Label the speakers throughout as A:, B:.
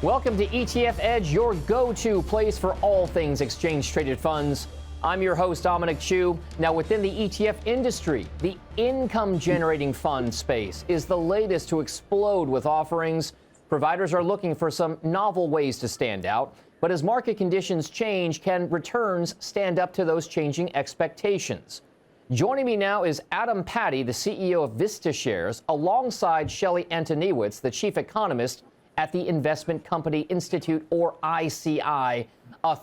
A: Welcome to ETF Edge, your go-to place for all things exchange-traded funds. I'm your host, Dominic Chu. Now, within the ETF industry, the income-generating fund space is the latest to explode with offerings. Providers are looking for some novel ways to stand out. But as market conditions change, can returns stand up to those changing expectations? Joining me now is Adam Patty, the CEO of VistaShares, alongside Shelley Antoniewicz, the chief economist at the Investment Company Institute, or ICI.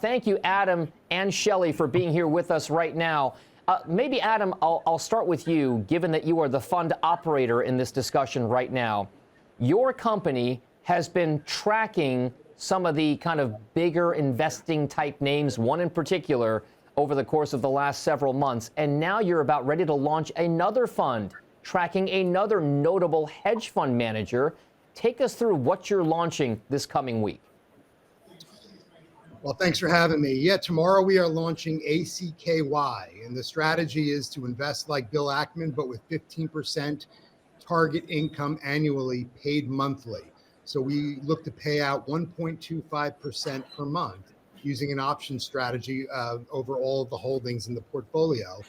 A: Thank you, Adam and Shelley, for being here with us right now. Maybe, Adam, I'll start with you, given that you are the fund operator in this discussion right now. Your company has been tracking some of the kind of bigger investing type names, one in particular, over the course of the last several months. And now you're about ready to launch another fund, tracking another notable hedge fund manager. Take us through what you're launching this coming week.
B: Well, thanks for having me. Yeah, tomorrow we are launching ACKY, and the strategy is to invest like Bill Ackman, but with 15% target income annually paid monthly. So we look to pay out 1.25% per month using an option strategy over all of the holdings in the portfolio.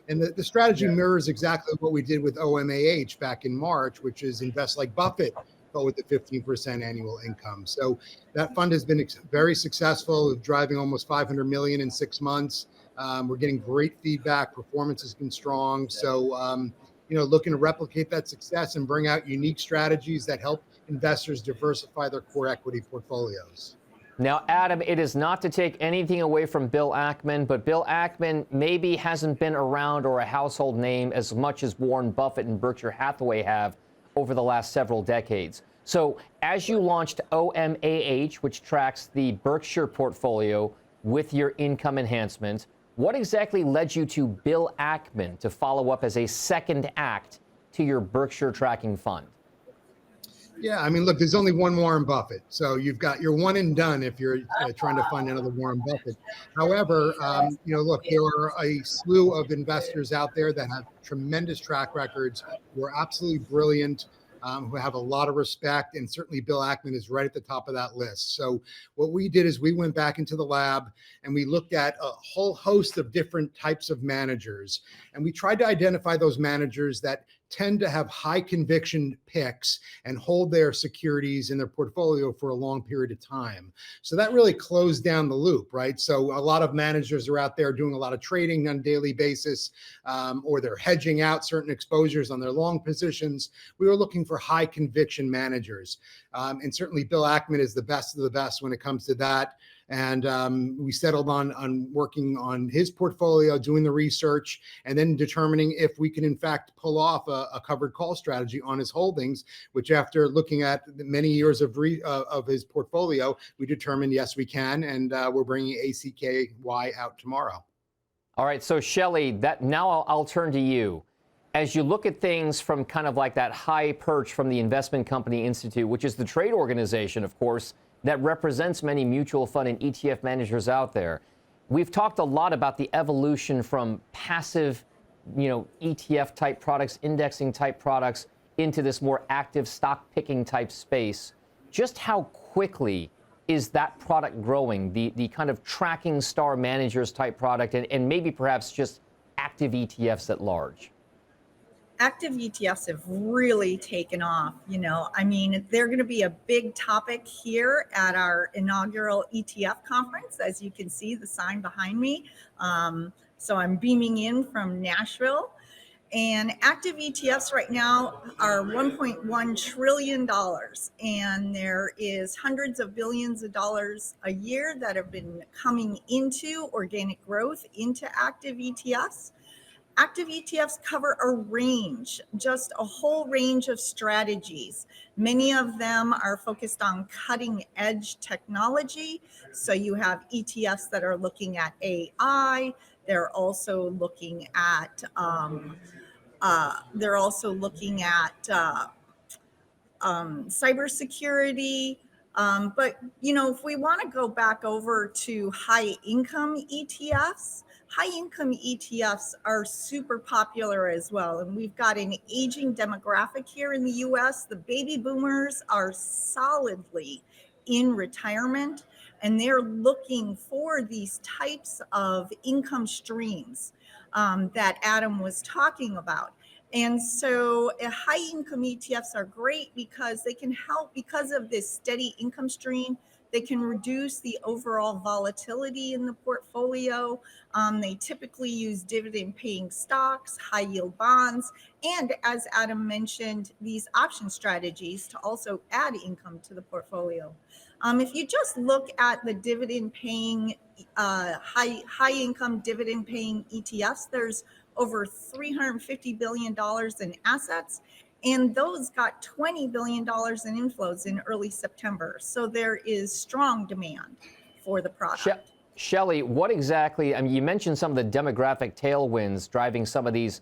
B: And the strategy mirrors exactly what we did with OMAH back in March, which is invest like Buffett, but with the 15% annual income. So that fund has been very successful, driving almost 500 million in 6 months. We're getting great feedback. Performance has been strong. So, looking to replicate that success and bring out unique strategies that help investors diversify their core equity portfolios.
A: Now, Adam, it is not to take anything away from Bill Ackman, but Bill Ackman maybe hasn't been around or a household name as much as Warren Buffett and Berkshire Hathaway have over the last several decades. So as you launched OMAH, which tracks the Berkshire portfolio with your income enhancement, what exactly led you to Bill Ackman to follow up as a second act to your Berkshire tracking fund?
B: Yeah, I mean, look, there's only one Warren Buffett. So you've got your one and done if you're trying to find another Warren Buffett. However, look, there are a slew of investors out there that have tremendous track records, who are absolutely brilliant, who have a lot of respect. And certainly Bill Ackman is right at the top of that list. So what we did is we went back into the lab and we looked at a whole host of different types of managers. And we tried to identify those managers that tend to have high conviction picks and hold their securities in their portfolio for a long period of time. So that really closed down the loop, right? So a lot of managers are out there doing a lot of trading on a daily basis, or they're hedging out certain exposures on their long positions. We were looking for high conviction managers. And certainly Bill Ackman is the best of the best when it comes to that. And we settled on working on his portfolio, doing the research, and then determining if we can, in fact, pull off a covered call strategy on his holdings, which after looking at many years of his portfolio, we determined, yes, we can. And we're bringing ACKY out tomorrow.
A: All right. So, Shelley, now I'll turn to you. As you look at things from kind of like that high perch from the Investment Company Institute, which is the trade organization, of course, that represents many mutual fund and ETF managers out there. We've talked a lot about the evolution from passive, ETF type products, indexing type products, into this more active stock picking type space. Just how quickly is that product growing, the kind of tracking star managers type product, and maybe perhaps just active ETFs at large?
C: Active ETFs have really taken off. They're going to be a big topic here at our inaugural ETF conference. As you can see, the sign behind me. So I'm beaming in from Nashville. And active ETFs right now are $1.1 trillion. And there is hundreds of billions of dollars a year that have been coming into organic growth into active ETFs. Active ETFs cover just a whole range of strategies. Many of them are focused on cutting edge technology. So you have ETFs that are looking at AI. They're also looking at cybersecurity. But if we want to go back over to high income ETFs, high-income ETFs are super popular as well. And we've got an aging demographic here in the U.S. The baby boomers are solidly in retirement, and they're looking for these types of income streams that Adam was talking about. And so high income ETFs are great because they can help, because of this steady income stream, they can reduce the overall volatility in the portfolio. They typically use dividend paying stocks, high yield bonds, and as Adam mentioned, these option strategies to also add income to the portfolio. If you just look at the dividend paying, high income dividend paying ETFs, there's over $350 billion in assets. And those got $20 billion in inflows in early September. So there is strong demand for the product.
A: Shelley, what exactly, I mean, you mentioned some of the demographic tailwinds driving some of these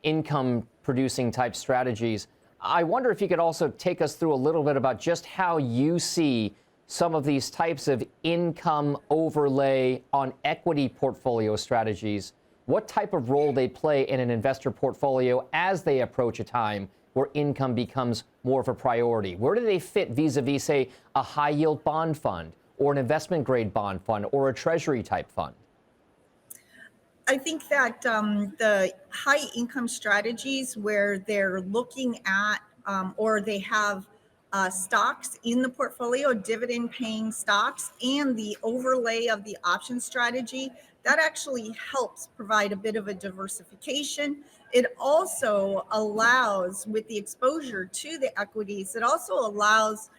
A: income producing type strategies. I wonder if you could also take us through a little bit about just how you see some of these types of income overlay on equity portfolio strategies, what type of role they play in an investor portfolio as they approach a time where income becomes more of a priority. Where do they fit vis-a-vis, say, a high yield bond fund or an investment grade bond fund or a treasury type fund?
C: I think that the high income strategies where they're looking at or they have stocks in the portfolio, dividend paying stocks, and the overlay of the option strategy, that actually helps provide a bit of a diversification. It also allows, with the exposure to the equities, it also allows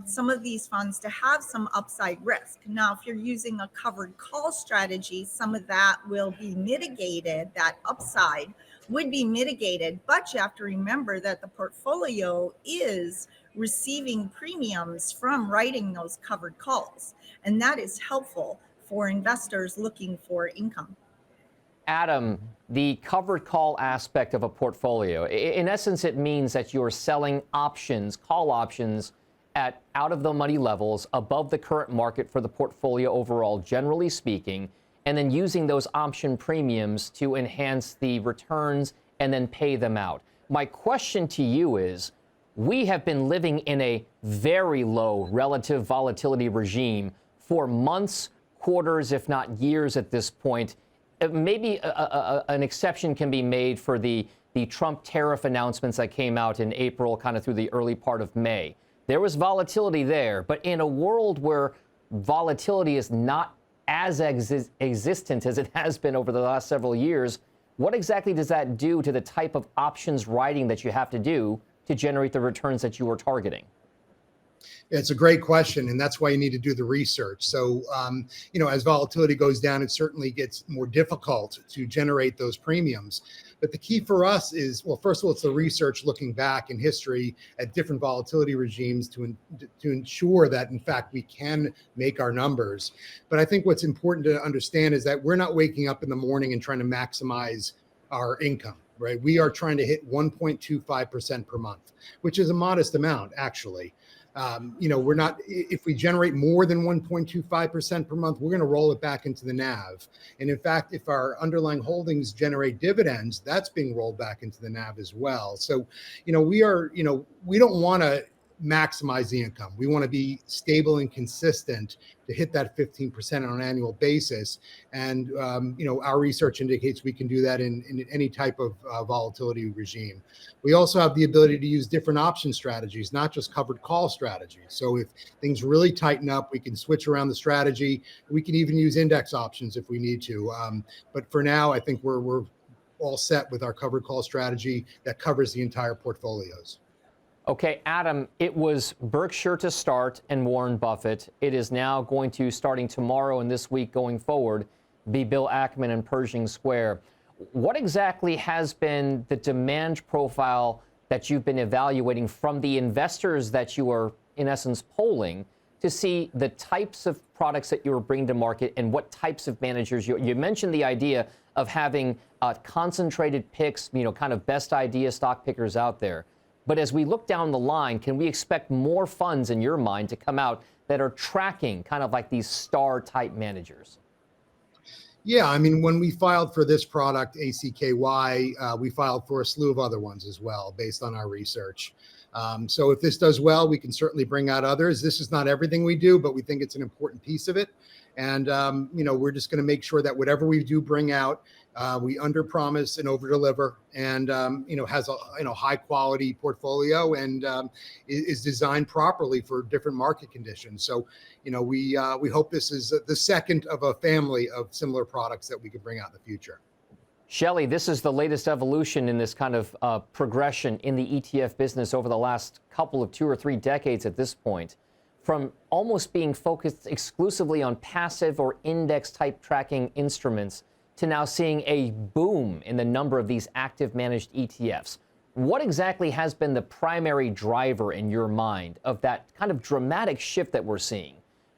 C: some of these funds to have some upside risk. Now, if you're using a covered call strategy, some of that will be mitigated, that upside would be mitigated, but you have to remember that the portfolio is receiving premiums from writing those covered calls, and that is helpful for investors looking for income.
A: Adam, the covered call aspect of a portfolio, in essence, it means that you're selling options, call options, at out of the money levels above the current market for the portfolio overall, generally speaking, and then using those option premiums to enhance the returns and then pay them out. My question to you is, we have been living in a very low relative volatility regime for months, quarters, if not years at this point. Maybe an exception can be made for the Trump tariff announcements that came out in April, kind of through the early part of May. There was volatility there, but in a world where volatility is not as existent as it has been over the last several years, what exactly does that do to the type of options writing that you have to do to generate the returns that you are targeting?
B: It's a great question, and that's why you need to do the research. So, as volatility goes down, it certainly gets more difficult to generate those premiums. But the key for us is, well, first of all, it's the research looking back in history at different volatility regimes to ensure that, in fact, we can make our numbers. But I think what's important to understand is that we're not waking up in the morning and trying to maximize our income, right? We are trying to hit 1.25% per month, which is a modest amount, actually. We're not, if we generate more than 1.25% per month, we're going to roll it back into the NAV. And in fact, if our underlying holdings generate dividends, that's being rolled back into the NAV as well. So, we don't want to maximize the income. We want to be stable and consistent to hit that 15% on an annual basis. And, our research indicates we can do that in any type of volatility regime. We also have the ability to use different option strategies, not just covered call strategies. So if things really tighten up, we can switch around the strategy. We can even use index options if we need to. But for now, I think we're all set with our covered call strategy that covers the entire portfolios.
A: Okay, Adam, it was Berkshire to start and Warren Buffett. It is now going to, starting tomorrow and this week going forward, be Bill Ackman and Pershing Square. What exactly has been the demand profile that you've been evaluating from the investors that you are, in essence, polling to see the types of products that you are bringing to market and what types of managers you mentioned the idea of having concentrated picks, kind of best idea stock pickers out there. But as we look down the line, can we expect more funds in your mind to come out that are tracking kind of like these star type managers?
B: Yeah, I mean, when we filed for this product, ACKY, we filed for a slew of other ones as well, based on our research. So if this does well, we can certainly bring out others. This is not everything we do, but we think it's an important piece of it. And, we're just going to make sure that whatever we do bring out, we under promise and over deliver, and, has a high quality portfolio, and is designed properly for different market conditions. So, we hope this is the second of a family of similar products that we could bring out in the future.
A: Shelley, this is the latest evolution in this kind of progression in the ETF business over the last couple of 2 or 3 decades at this point, from almost being focused exclusively on passive or index type tracking instruments to now seeing a boom in the number of these active managed ETFs. What exactly has been the primary driver in your mind of that kind of dramatic shift that we're seeing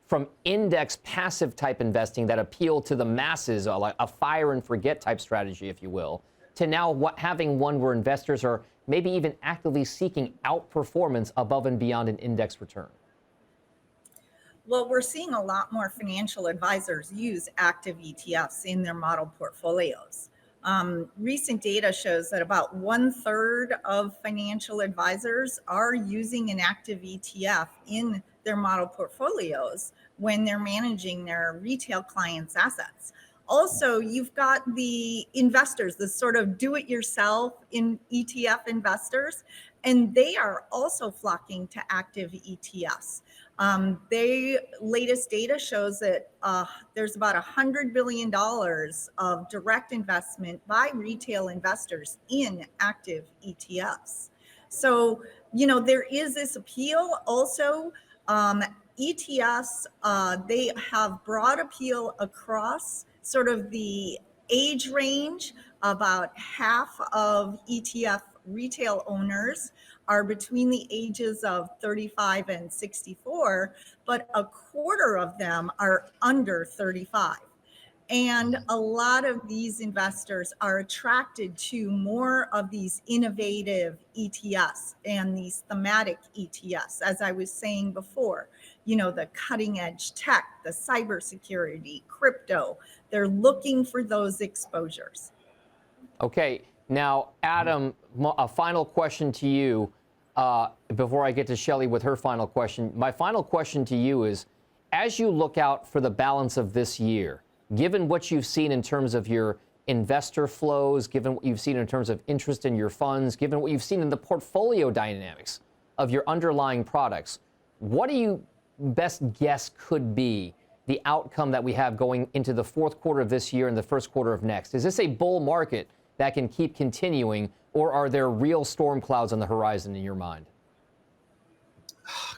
A: from index passive type investing that appeal to the masses, like a fire and forget type strategy, if you will, to now having one where investors are maybe even actively seeking outperformance above and beyond an index return?
C: Well, we're seeing a lot more financial advisors use active ETFs in their model portfolios. Recent data shows that about 1/3 of financial advisors are using an active ETF in their model portfolios when they're managing their retail clients' assets. Also, you've got the investors, the sort of do-it-yourself in ETF investors, and they are also flocking to active ETFs. Latest data shows that there's about $100 billion of direct investment by retail investors in active ETFs. So, there is this appeal. Also, ETFs, they have broad appeal across sort of the age range. About half of ETF retail owners are between the ages of 35 and 64, but a quarter of them are under 35. And a lot of these investors are attracted to more of these innovative ETFs and these thematic ETFs, as I was saying before, the cutting edge tech, the cybersecurity, crypto. They're looking for those exposures.
A: Okay, now, Adam, a final question to you before I get to Shelley with her final question. My final question to you is, as you look out for the balance of this year, given what you've seen in terms of your investor flows, given what you've seen in terms of interest in your funds, given what you've seen in the portfolio dynamics of your underlying products, what do you best guess could be the outcome that we have going into the fourth quarter of this year and the first quarter of next? Is this a bull market that can keep continuing, or are there real storm clouds on the horizon in your mind?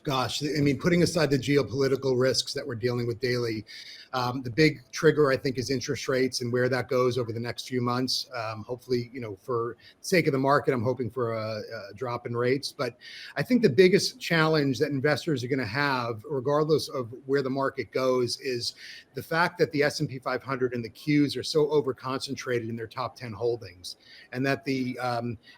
B: Gosh, I mean, putting aside the geopolitical risks that we're dealing with daily, the big trigger, I think, is interest rates and where that goes over the next few months. Hopefully, for the sake of the market, I'm hoping for a drop in rates. But I think the biggest challenge that investors are going to have, regardless of where the market goes, is the fact that the S&P 500 and the Qs are so over-concentrated in their top 10 holdings, and that the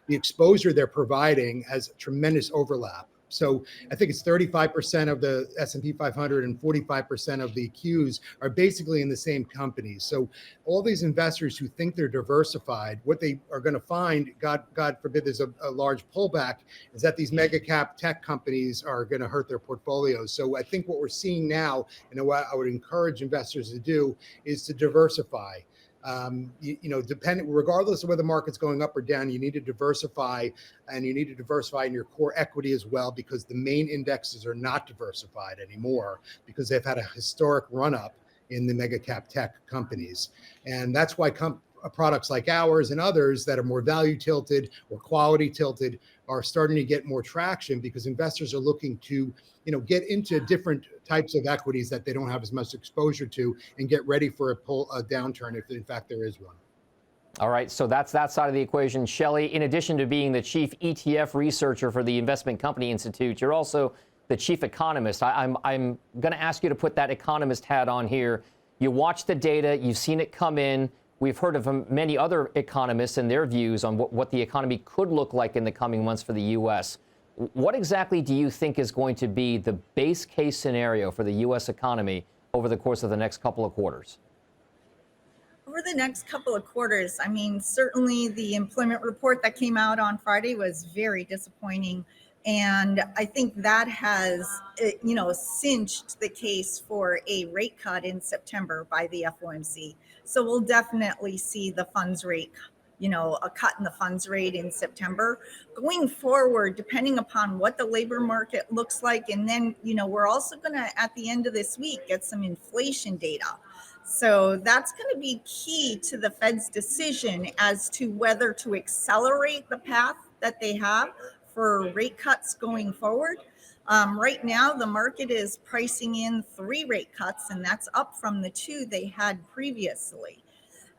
B: exposure they're providing has tremendous overlap. So I think it's 35% of the S&P 500 and 45% of the Qs are basically in the same companies. So all these investors who think they're diversified, what they are going to find, God forbid there's a large pullback, is that these mega cap tech companies are going to hurt their portfolios. So I think what we're seeing now, and what I would encourage investors to do, is to diversify. Regardless of whether the market's going up or down, you need to diversify, and you need to diversify in your core equity as well, because the main indexes are not diversified anymore because they've had a historic run up in the mega cap tech companies. And that's why products like ours and others that are more value tilted or quality tilted are starting to get more traction, because investors are looking to get into different types of equities that they don't have as much exposure to, and get ready for a downturn if in fact there is one.
A: All right, so that's that side of the equation. Shelley, in addition to being the chief ETF researcher for the Investment Company Institute, you're also the chief economist. I'm going to ask you to put that economist hat on here. You watch the data, you've seen it come in. We've heard of many other economists and their views on what the economy could look like in the coming months for the U.S. What exactly do you think is going to be the base case scenario for the U.S. economy over the course of the next couple of quarters?
C: over the next couple of quarters, I mean, certainly the employment report that came out on Friday was very disappointing. And I think that has, cinched the case for a rate cut in September by the FOMC. So we'll definitely see the funds rate, a cut in the funds rate in September. Going forward, depending upon what the labor market looks like, and then, we're also going to, at the end of this week, get some inflation data. So that's going to be key to the Fed's decision as to whether to accelerate the path that they have for rate cuts going forward. Right now, the market is pricing in 3 rate cuts, and that's up from the 2 they had previously.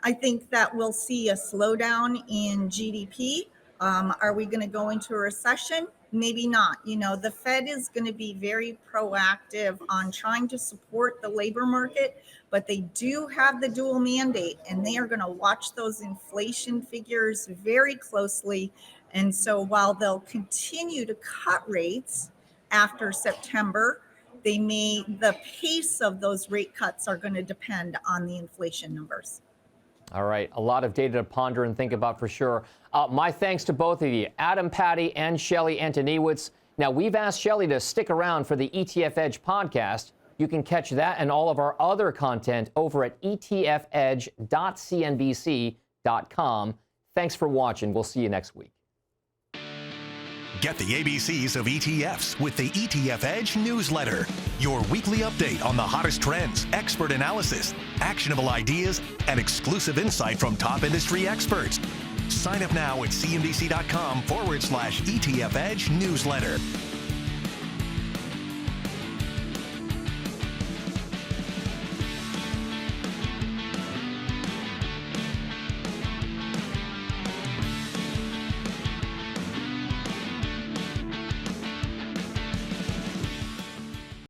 C: I think that we'll see a slowdown in GDP. Are we going to go into a recession? Maybe not. The Fed is going to be very proactive on trying to support the labor market, but they do have the dual mandate, and they are going to watch those inflation figures very closely. And so while they'll continue to cut rates after September, the pace of those rate cuts are going to depend on the inflation numbers.
A: All right, a lot of data to ponder and think about for sure. My thanks to both of you, Adam Patty and Shelley Antoniewicz. Now, we've asked Shelley to stick around for the ETF Edge podcast. You can catch that and all of our other content over at etfedge.cnbc.com. Thanks for watching. We'll see you next week.
D: Get the ABCs of ETFs with the ETF Edge newsletter. Your weekly update on the hottest trends, expert analysis, actionable ideas, and exclusive insight from top industry experts. Sign up now at cnbc.com/ETF Edge newsletter.